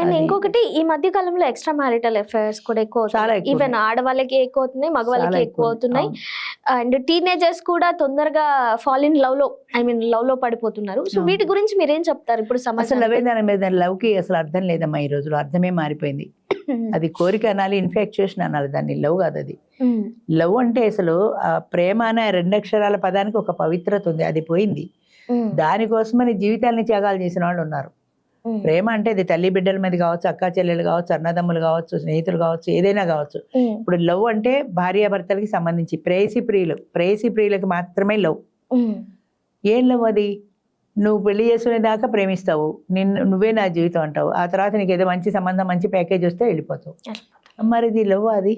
And ఇంకొకటి ఈ మధ్య కాలంలో ఎక్స్ట్రా మ్యారిటల్ అఫైర్స్ కూడా ఎక్కువ చాలా అవుతున్నాయి. ఈవెన్ ఆడవాళ్ళకి ఎక్కువ అవుతున్నాయి, మగవాళ్ళకి ఎక్కువ అవుతున్నాయి. అండ్ టీనేజర్స్ కూడా తొందరగా ఫాల్ ఇన్ లవ్ లో పడిపోతున్నారు. సో వీటి గురించి మీరేం చెప్తారు ఇప్పుడు అసలు సమస్య? లవ్ కి అసలు అర్థం లేదమ్మా ఈ రోజులో, అర్థమే మారిపోయింది. అది కోరిక అనాలి, ఇన్ఫాక్చుయేషన్ అనాలి, దాన్ని లవ్ కాదు అది. లవ్ అంటే అసలు ప్రేమ అనే 2 అక్షరాల పదానికి ఒక పవిత్రత ఉంది, అది పోయింది. దానికోసమని జీవితాలని త్యాగాలు చేసిన వాళ్ళు ఉన్నారు. ప్రేమ అంటే అది తల్లి బిడ్డల మీద కావచ్చు, అక్కా చెల్లెలు కావచ్చు, అన్నదమ్ములు కావచ్చు, స్నేహితులు కావచ్చు, ఏదైనా కావచ్చు. ఇప్పుడు లవ్ అంటే భార్యాభర్తలకి సంబంధించి ప్రేయసి ప్రియులకి మాత్రమే లవ్. ఏం లవ్ అది? నువ్వు పెళ్లి చేసుకునే దాకా ప్రేమిస్తావు, నువ్వే నా జీవితం అంటావు, ఆ తర్వాత నీకు ఏదో మంచి సంబంధం మంచి ప్యాకేజ్ వస్తే వెళ్ళిపోతావు. మరి ఇది లవ్? అది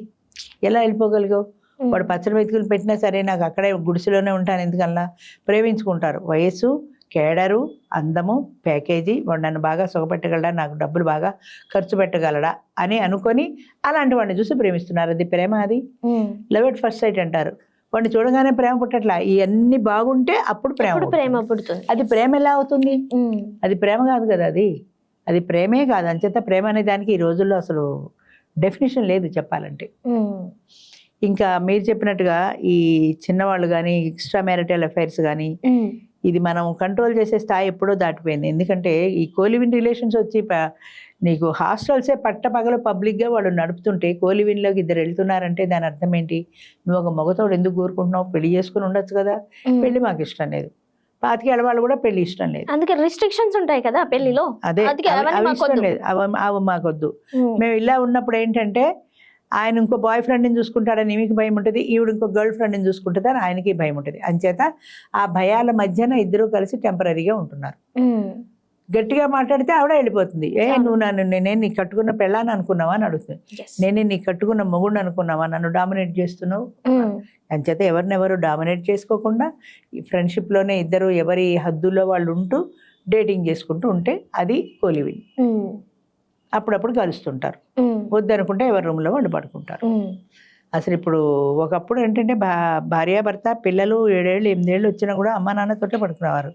ఎలా వెళ్ళిపోగలిగావు? వాడు పచ్చడి మెతుకులు పెట్టినా సరే నాకు అక్కడే గుడిసెలోనే ఉంటాను ఎందుకల్లా ప్రేమించుకుంటారు. వయస్సు, కేడరు, అందము, ప్యాకేజీ, వాడు నన్ను బాగా సుఖపెట్టగలడా, నాకు డబ్బులు బాగా ఖర్చు పెట్టగలడా అని అనుకొని అలాంటి వాడిని చూసి ప్రేమిస్తున్నారు. అది ప్రేమ? అది లవ్ ఎట్ ఫస్ట్ సైట్ అంటారు. వాడిని చూడగానే ప్రేమ పుట్టట్లా, ఇవన్నీ బాగుంటే అప్పుడు ప్రేమ పుడుతుంది. అది ప్రేమ ఎలా అవుతుంది? అది ప్రేమ కాదు కదా, అది ప్రేమే కాదు. అంచేత ప్రేమ అనే దానికి ఈ రోజుల్లో అసలు డెఫినేషన్ లేదు చెప్పాలంటే. ఇంకా మీరు చెప్పినట్టుగా ఈ చిన్నవాళ్ళు కానీ ఎక్స్ట్రా మ్యారిటల్ అఫైర్స్ కానీ ఇది మనం కంట్రోల్ చేసే స్థాయి ఎప్పుడో దాటిపోయింది. ఎందుకంటే ఈ కోలివిన్ రిలేషన్స్ వచ్చి నీకు హాస్టల్సే పట్టపగలు పబ్లిక్గా వాళ్ళు నడుపుతుంటే కోలివిన్లోకి 2 వెళ్తున్నారంటే దాని అర్థం ఏంటి? నువ్వు ఒక మగతోడు ఎందుకు కోరుకుంటున్నావు? పెళ్లి చేసుకుని ఉండొచ్చు కదా. పెళ్లి మాకు ఇష్టం లేదు, 25 ఏళ్ల వాళ్ళు కూడా పెళ్లి ఇష్టం లేదు. అందుకే రిస్ట్రిక్షన్స్ ఉంటాయి కదా పెళ్లిలో. అదే అవి ఇష్టం లేదు, అవి మాకొద్దు. మేము ఇలా ఉన్నప్పుడు ఏంటంటే ఆయన ఇంకో బాయ్ ఫ్రెండ్ని చూసుకుంటాడని ఈమెకి భయం ఉంటుంది, ఈవిడ ఇంకో గర్ల్ ఫ్రెండ్ని చూసుకుంటుందని ఆయనకి భయం ఉంటుంది. అంచేత ఆ భయాల మధ్యన ఇద్దరు కలిసి టెంపరీగా ఉంటున్నారు. గట్టిగా మాట్లాడితే ఆవిడ వెళ్ళిపోతుంది. నువ్వు నేనే నీ కట్టుకున్న పెళ్ళాన్ని అనుకున్నావా అని అడుగుతుంది. నేనే నీ కట్టుకున్న మొగుడిని అనుకున్నావా, నన్ను డామినేట్ చేస్తున్నావు. అంచేత ఎవరినెవరు డామినేట్ చేసుకోకుండా ఫ్రెండ్షిప్లోనే ఇద్దరు ఎవరి హద్దుల్లో వాళ్ళు ఉంటూ డేటింగ్ చేసుకుంటూ ఉంటే అది కోలివిన్. అప్పుడప్పుడు కలుస్తుంటారు, వద్దనుకుంటే ఎవరి రూమ్లో వాళ్ళు పడుకుంటారు. అసలు ఇప్పుడు ఒకప్పుడు ఏంటంటే భార్యాభర్త పిల్లలు 7 ఏళ్ళు 8 ఏళ్ళు వచ్చినా కూడా అమ్మ నాన్నతోటే పడుకునేవారు.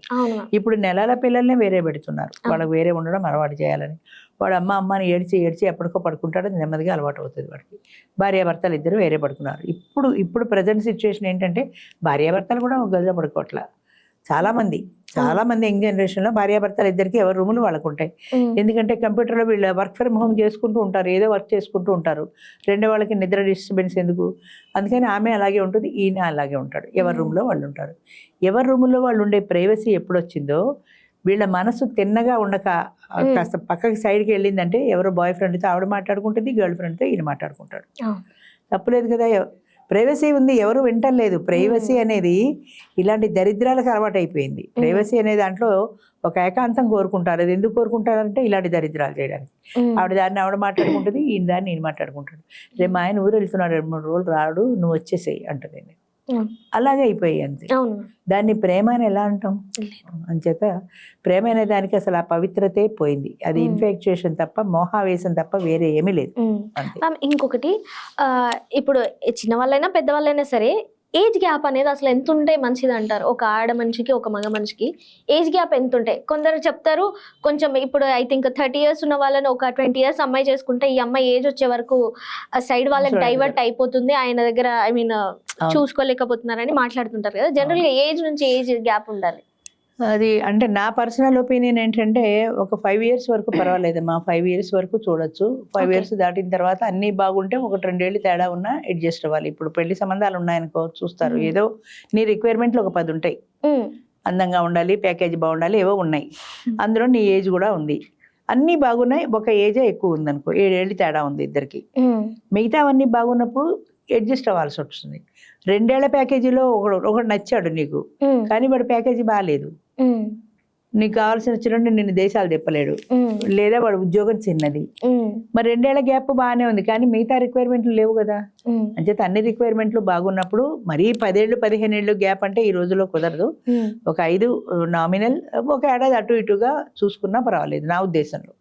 ఇప్పుడు నెలల పిల్లల్నే వేరే పెడుతున్నారు, వాళ్ళకి వేరే ఉండడం అలవాటు చేయాలని. వాడు అమ్మని ఏడ్చి ఎప్పటికో పడుకుంటాడో నెమ్మదిగా అలవాటు అవుతుంది వాడికి. భార్యాభర్తలు ఇద్దరు వేరే పడుకున్నారు. ఇప్పుడు ప్రజెంట్ సిచ్యువేషన్ ఏంటంటే భార్యాభర్తలు కూడా ఒక గదిలో పడుకోవట్లా. చాలా మంది యంగ్ జనరేషన్లో భార్యాభర్తలు ఇద్దరికి ఎవరి రూములు వాళ్ళకు ఉంటాయి. ఎందుకంటే కంప్యూటర్లో వీళ్ళు వర్క్ ఫ్రమ్ హోమ్ చేసుకుంటూ ఉంటారు, ఏదో వర్క్ చేసుకుంటూ ఉంటారు. రెండో వాళ్ళకి నిద్ర డిస్టర్బెన్స్ ఎందుకు? అందుకని ఆమె అలాగే ఉంటుంది, ఈయన అలాగే ఉంటాడు. ఎవరి రూమ్లో వాళ్ళు ఉంటారు. ఎవరి రూముల్లో వాళ్ళు ఉండే ప్రైవసీ ఎప్పుడు వచ్చిందో, వీళ్ళ మనసు తిన్నగా ఉండక కాస్త పక్కకి సైడ్కి వెళ్ళిందంటే ఎవరో బాయ్ ఫ్రెండ్తో ఆవిడ మాట్లాడుకుంటుంది, గర్ల్ ఫ్రెండ్తో ఈయన మాట్లాడుకుంటాడు. తప్పులేదు కదా, ప్రైవసీ ఉంది, ఎవరు వింటలేదు. ప్రైవసీ అనేది ఇలాంటి దరిద్రాలకు అలవాటు అయిపోయింది. ప్రైవసీ అనే దాంట్లో ఒక ఏకాంతం కోరుకుంటారు. అది ఎందుకు కోరుకుంటారంటే ఇలాంటి దరిద్రాలు చేయడానికి. ఆవిడ మాట్లాడుకుంటుంది, ఈయన దాన్ని నేను మాట్లాడుకుంటాడు. రేపు మా ఆయన ఊరు వెళ్తున్నాడు, 2-3 రోజులు రాడు, నువ్వు వచ్చేసేయి అంటుంది. అలాగే అయిపోయాయి అంతే. దాన్ని ప్రేమ అని ఎలా అంటాం? అంచేత ప్రేమ అనే దానికి అసలు ఆ పవిత్రతే పోయింది. అది ఇన్ఫాక్చుయేషన్ తప్ప, మోహావేశం తప్ప వేరే ఏమీ లేదు. ఇంకొకటి, ఇప్పుడు చిన్నవాళ్ళైనా పెద్దవాళ్ళైనా సరే ఏజ్ గ్యాప్ అనేది అసలు ఎంత ఉంటే మంచిది అంటారు? ఒక ఆడ మనిషికి ఒక మగ మనిషికి ఏజ్ గ్యాప్ ఎంత ఉంటాయి? కొందరు చెప్తారు కొంచెం, ఇప్పుడు ఐ థింక్ 30 years ఉన్న వాళ్ళని ఒక 20 years అమ్మాయి చేసుకుంటే ఈ అమ్మాయి ఏజ్ వచ్చే వరకు సైడ్ వాళ్ళకి డైవర్ట్ అయిపోతుంది, ఆయన దగ్గర చూసుకోలేకపోతున్నారని మాట్లాడుతుంటారు కదా. జనరల్ గా ఏజ్ నుంచి ఏజ్ గ్యాప్ ఉండాలి. అది అంటే నా పర్సనల్ ఒపీనియన్ ఏంటంటే ఒక 5 years వరకు పర్వాలేదమ్మా. 5 years వరకు చూడొచ్చు. 5 years దాటిన తర్వాత అన్నీ బాగుంటే 1-2 ఏళ్ళు తేడా ఉన్నా అడ్జస్ట్ అవ్వాలి. ఇప్పుడు పెళ్లి సంబంధాలు ఉన్నాయనుకో, చూస్తారు ఏదో నీ రిక్వైర్మెంట్లు ఒక 10 ఉంటాయి. అందంగా ఉండాలి, ప్యాకేజ్ బాగుండాలి, ఏవో ఉన్నాయి. అందులో నీ ఏజ్ కూడా ఉంది, అన్నీ బాగున్నాయి. ఒక ఏజే ఎక్కువ ఉందనుకో, 7 ఏళ్ళు తేడా ఉంది ఇద్దరికి. మిగతా అవన్నీ బాగున్నప్పుడు అడ్జస్ట్ అవ్వాల్సి వస్తుంది. 2 ఏళ్ల ప్యాకేజీలో ఒకడు నచ్చాడు నీకు, కానీ వాడి ప్యాకేజీ బాగాలేదు. నీకు కావాల్సిన చిన్న నిన్ను దేశాలు తిప్పలేడు, లేదా వాడు ఉద్యోగం చిన్నది. మరి 2 ఏళ్ల గ్యాప్ బాగానే ఉంది, కానీ మిగతా రిక్వైర్మెంట్లు లేవు కదా. అంచేత అన్ని రిక్వైర్మెంట్లు బాగున్నప్పుడు మరీ 10 ఏళ్ళు 15 ఏళ్ళు గ్యాప్ అంటే ఈ రోజుల్లో కుదరదు. ఒక 5 నామినల్, ఒక ఏడాది అటు ఇటుగా చూసుకున్నా పర్వాలేదు నా ఉద్దేశంలో.